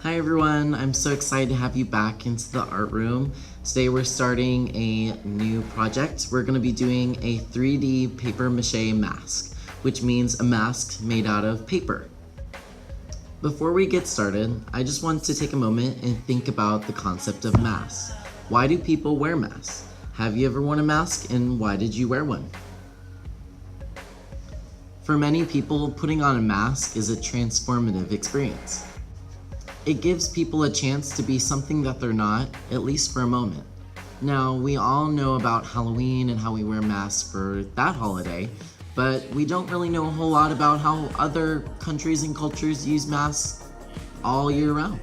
Hi everyone, I'm so excited to have you back into the art room. Today we're starting a new project. We're going to be doing a 3D paper mache mask, which means a mask made out of paper. Before we get started, I just want to take a moment and think about the concept of masks. Why do people wear masks? Have you ever worn a mask, and why did you wear one? For many people, putting on a mask is a transformative experience. It gives people a chance to be something that they're not, at least for a moment. Now, we all know about Halloween and how we wear masks for that holiday, but we don't really know a whole lot about how other countries and cultures use masks all year round.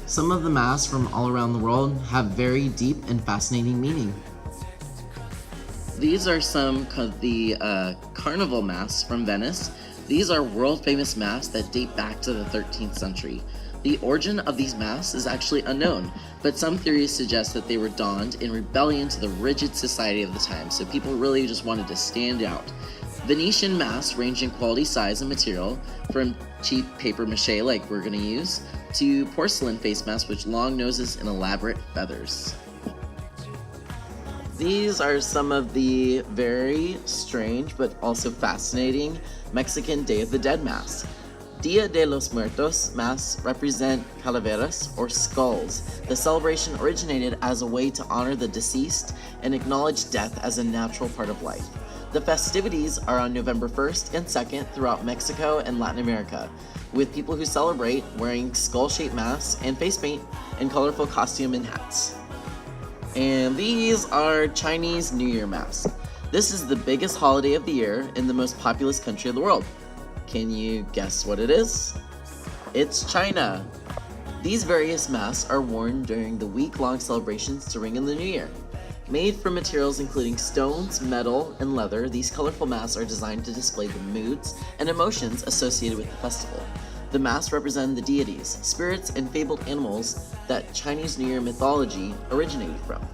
Some of the masks from all around the world have very deep and fascinating meaning. These are some of the carnival masks from Venice. These are world-famous masks that date back to the 13th century. The origin of these masks is actually unknown, but some theories suggest that they were donned in rebellion to the rigid society of the time, so people really just wanted to stand out. Venetian masks range in quality, size, and material, from cheap paper mache like we're going to use, to porcelain face masks with long noses and elaborate feathers. These are some of the very strange but also fascinating Mexican Day of the Dead masks. Dia de los Muertos masks represent calaveras, or skulls. The celebration originated as a way to honor the deceased and acknowledge death as a natural part of life. The festivities are on November 1st and 2nd throughout Mexico and Latin America, with people who celebrate wearing skull-shaped masks and face paint and colorful costume and hats. And these are Chinese New Year masks. This is the biggest holiday of the year in the most populous country of the world. Can you guess what it is? It's China. These various masks are worn during the week-long celebrations to ring in the new year. Made from materials including stones, metal, and leather, these colorful masks are designed to display the moods and emotions associated with the festival. The masks represent the deities, spirits, and fabled animals that Chinese New Year mythology originated from.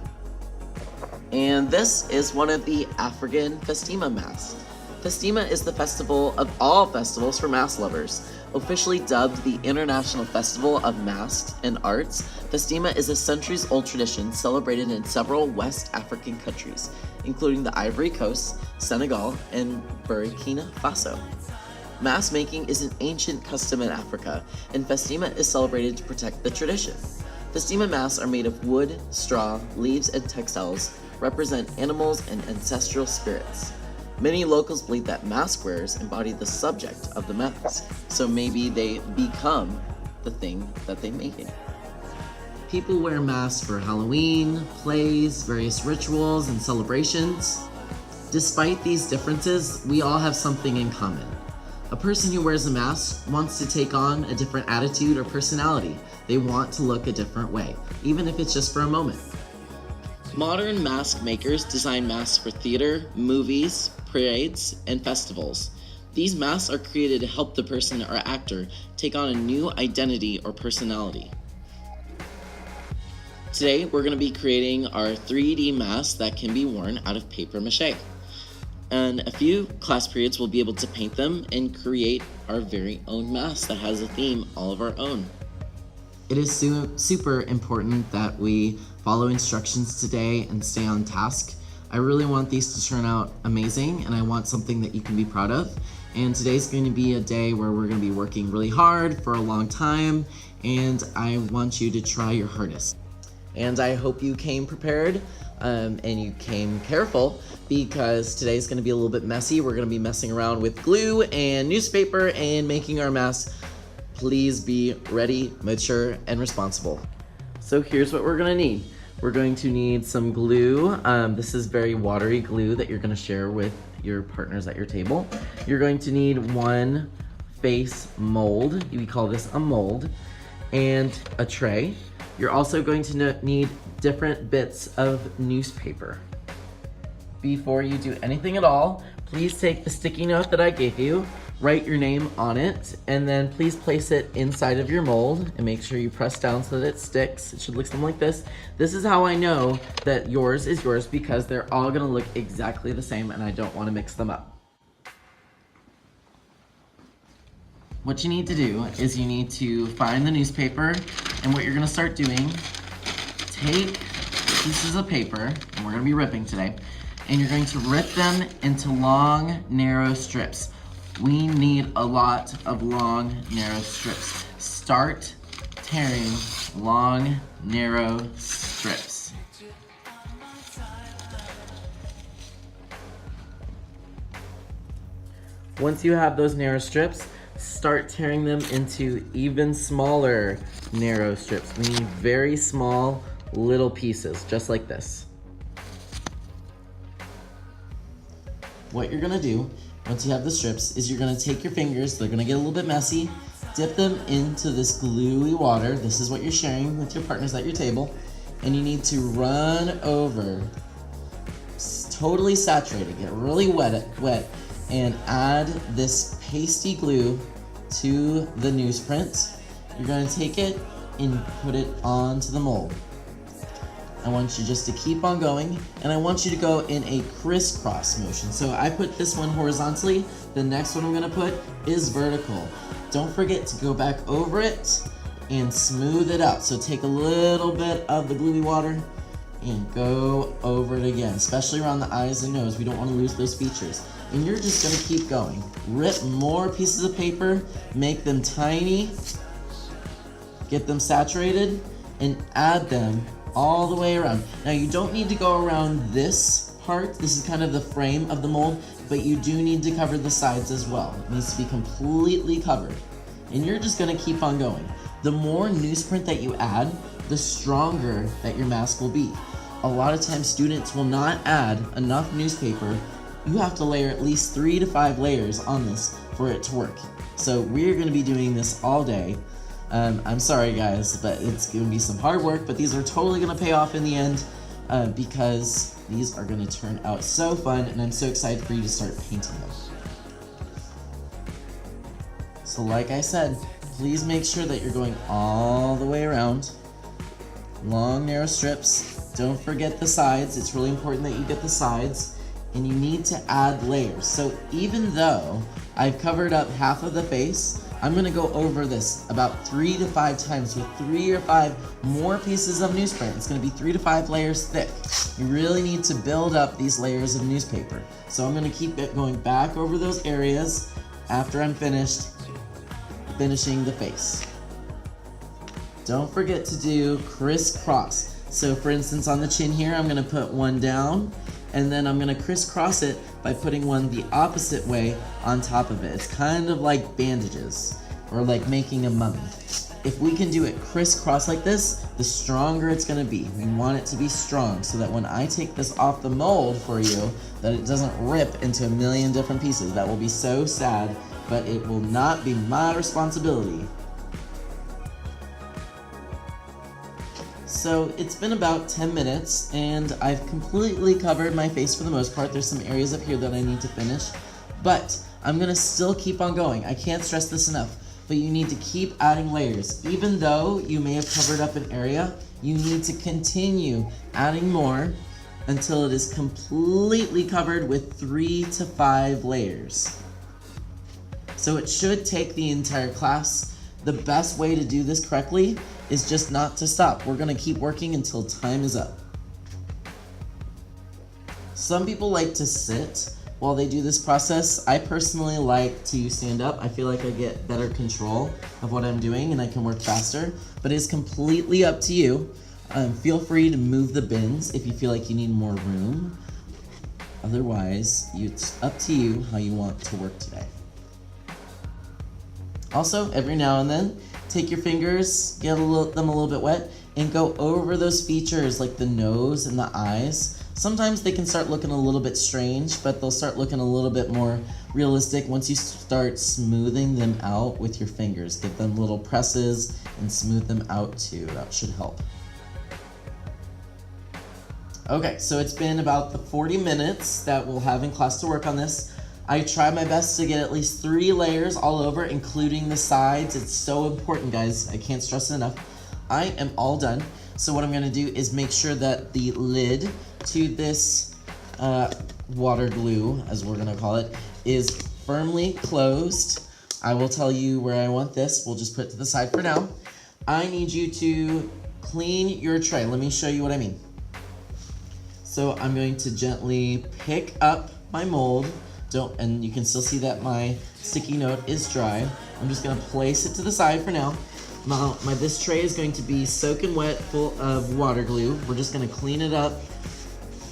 And this is one of the African Festima masks. Festima is the festival of all festivals for mask lovers. Officially dubbed the International Festival of Masks and Arts, Festima is a centuries-old tradition celebrated in several West African countries, including the Ivory Coast, Senegal, and Burkina Faso. Mask making is an ancient custom in Africa, and Festima is celebrated to protect the tradition. Festima masks are made of wood, straw, leaves, and textiles, represent animals and ancestral spirits. Many locals believe that mask wearers embody the subject of the mask, so maybe they become the thing that they make it. People wear masks for Halloween, plays, various rituals, and celebrations. Despite these differences, we all have something in common. A person who wears a mask wants to take on a different attitude or personality. They want to look a different way, even if it's just for a moment. Modern mask makers design masks for theater, movies, parades, and festivals. These masks are created to help the person or actor take on a new identity or personality. Today, we're going to be creating our 3D masks that can be worn out of paper mache. And a few class periods will be able to paint them and create our very own mask that has a theme all of our own. It is super important that we follow instructions today and stay on task. I really want these to turn out amazing, and I want something that you can be proud of. And today's going to be a day where we're going to be working really hard for a long time, and I want you to try your hardest. And I hope you came prepared and you came careful, because today's going to be a little bit messy. We're going to be messing around with glue and newspaper and making our masks. Please be ready, mature, and responsible. So here's what we're going to need. We're going to need some glue. This is very watery glue that you're going to share with your partners at your table. You're going to need one face mold. We call this a mold, and a tray. You're also going to need different bits of newspaper. Before you do anything at all, please take the sticky note that I gave you, write your name on it, and then please place it inside of your mold and make sure you press down so that it sticks. It should look something like this. This is how I know that yours is yours, because they're all gonna look exactly the same and I don't wanna mix them up. what you need to do is you need to find the newspaper, and what you're gonna start doing, take pieces of paper, and we're gonna be ripping today, and you're going to rip them into long, narrow strips. We need a lot of long, narrow strips. Start tearing long, narrow strips. Once you have those narrow strips, start tearing them into even smaller narrow strips. We need very small little pieces, just like this. What you're gonna do, once you have the strips, is you're gonna take your fingers, they're gonna get a little bit messy, dip them into this gluey water. This is what you're sharing with your partners at your table, and you need to run over, totally saturated, get really wet, and add this pasty glue to the newsprint. You're gonna take it and put it onto the mold. I want you just to keep on going, and I want you to go in a crisscross motion. So I put this one horizontally, the next one I'm gonna put is vertical. Don't forget to go back over it and smooth it out. So take a little bit of the gluey water and go over it again, especially around the eyes and nose. We don't wanna lose those features. And you're just gonna keep going. Rip more pieces of paper, make them tiny, get them saturated, and add them all the way around. Now you don't need to go around this part. This is kind of the frame of the mold, but you do need to cover the sides as well. It needs to be completely covered. And you're just gonna keep on going. The more newsprint that you add, the stronger that your mask will be. A lot of times students will not add enough newspaper. You have to layer at least 3 to 5 layers on this for it to work. So we're gonna be doing this all day. I'm sorry guys, but it's gonna be some hard work, but these are totally gonna pay off in the end because these are gonna turn out so fun, and I'm so excited for you to start painting them. So like I said, please make sure that you're going all the way around. Long, narrow strips. Don't forget the sides. It's really important that you get the sides, and you need to add layers. So even though I've covered up half of the face, I'm gonna go over this about 3 to 5 times with 3 or 5 more pieces of newsprint. It's gonna be 3 to 5 layers thick. You really need to build up these layers of newspaper. So I'm gonna keep it going back over those areas after I'm finishing the face. Don't forget to do crisscross. So for instance, on the chin here, I'm gonna put one down, and then I'm gonna crisscross it by putting one the opposite way on top of it. It's kind of like bandages, or like making a mummy. If we can do it crisscross like this, the stronger it's gonna be. We want it to be strong so that when I take this off the mold for you, that it doesn't rip into a million different pieces. That will be so sad, but it will not be my responsibility. So it's been about 10 minutes, and I've completely covered my face for the most part. There's some areas up here that I need to finish, but I'm gonna still keep on going. I can't stress this enough, but you need to keep adding layers. Even though you may have covered up an area, you need to continue adding more until it is completely covered with 3 to 5 layers. So it should take the entire class. The best way to do this correctly is just not to stop. We're gonna keep working until time is up. Some people like to sit while they do this process. I personally like to stand up. I feel like I get better control of what I'm doing and I can work faster, but it's completely up to you. Feel free to move the bins if you feel like you need more room. Otherwise, it's up to you how you want to work today. Also, every now and then, take your fingers, get them a little bit wet, and go over those features like the nose and the eyes. Sometimes they can start looking a little bit strange, but they'll start looking a little bit more realistic once you start smoothing them out with your fingers. Give them little presses and smooth them out too. That should help. Okay, so it's been about the 40 minutes that we'll have in class to work on this. I try my best to get at least 3 layers all over, including the sides. It's so important, guys. I can't stress it enough. I am all done. So what I'm gonna do is make sure that the lid to this water glue, as we're gonna call it, is firmly closed I will tell you where I want this. We'll just put it to the side for now. I need you to clean your tray. Let me show you what I mean. So I'm going to gently pick up my mold. And you can still see that my sticky note is dry. I'm just gonna place it to the side for now. Now, this tray is going to be soaking wet, full of water glue. We're just gonna clean it up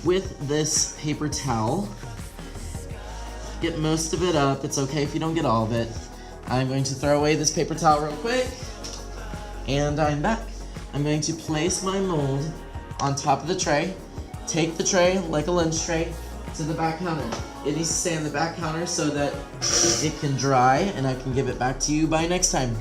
with this paper towel. Get most of it up. It's okay if you don't get all of it. I'm going to throw away this paper towel real quick. And I'm back. I'm going to place my mold on top of the tray. Take the tray, like a lunch tray, to the back counter. It needs to stay on the back counter so that it can dry and I can give it back to you by next time.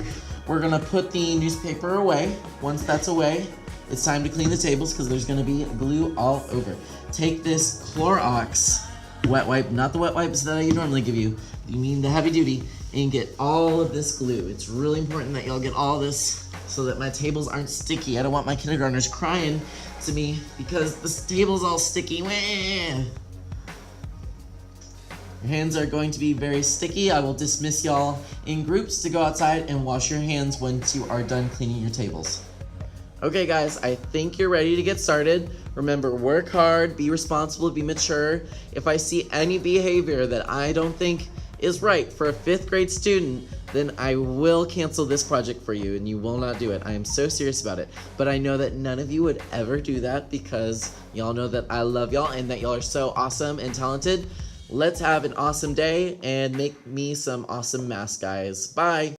We're gonna put the newspaper away. Once that's away, it's time to clean the tables because there's gonna be glue all over. Take this Clorox wet wipe, not the wet wipes that I normally give you, you mean the heavy duty, and get all of this glue. It's really important that y'all get all this so that my tables aren't sticky. I don't want my kindergartners crying to me because this table's all sticky. Wah! Your hands are going to be very sticky. I will dismiss y'all in groups to go outside and wash your hands once you are done cleaning your tables. Okay guys, I think you're ready to get started. Remember, work hard, be responsible, be mature. If I see any behavior that I don't think is right for a 5th grade student, then I will cancel this project for you and you will not do it. I am so serious about it. But I know that none of you would ever do that because y'all know that I love y'all and that y'all are so awesome and talented. Let's have an awesome day and make me some awesome masks, guys. Bye.